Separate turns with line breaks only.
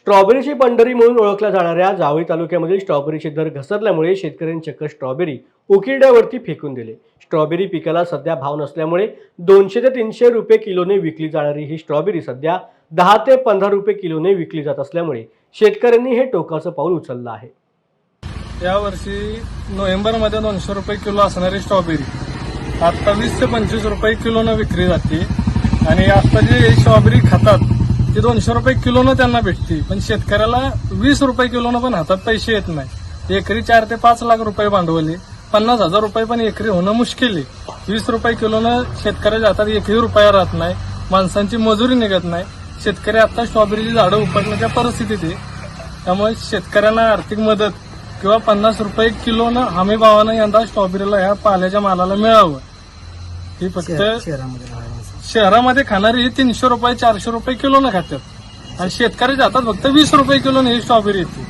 स्ट्रॉबेरीची पंढरी म्हणून ओळखल्या जाणाऱ्या जावळी तालुक्यामधील स्ट्रॉबेरीचे दर घसरल्यामुळे शेतकऱ्यांनी चक्क स्ट्रॉबेरी उकिरड्यावरती फेकून दिले। स्ट्रॉबेरी पिकाला सध्या भाव नसल्यामुळे 200 ते 300 रुपये किलोने विकली जाणारी ही स्ट्रॉबेरी सध्या 10 ते 15 रुपये किलोने विकली जात असल्यामुळे शेतकऱ्यांनी हे टोकाचं पाऊल उचललं आहे।
यावर्षी नोव्हेंबरमध्ये 200 रुपये किलो असणारी स्ट्रॉबेरी आता 20 ते 25 रुपये किलोनं विक्री जाते आणि आता जे स्ट्रॉबेरी खातात ते 200 रुपये किलोनं त्यांना भेटते, पण शेतकऱ्याला 20 रुपये किलोनं पण हातात पैसे येत नाही। एकरी 4 ते 5 लाख रुपये भांडवल आहे, 50,000 रुपये पण एकरी होणं मुश्किल आहे। 20 रुपये किलोनं शेतकऱ्याच्या हातात एकही रुपया राहत नाही, माणसांची मजुरी निघत नाही। शेतकरी आता स्ट्रॉबेरीची झाडं उपटण्याच्या परिस्थितीत आहे, त्यामुळे शेतकऱ्यांना आर्थिक मदत किंवा 50 रुपये किलोनं हमी भावानं यंदा स्ट्रॉबेरीला ह्या पाल्याच्या मालाला मिळावं। ही फक्त शहरामध्ये खाणारी ही 300 रुपये 400 रुपये किलोनं खातात आणि शेतकऱ्याच्या हातात फक्त 20 रुपये किलोनं ही स्ट्रॉबेरी येते।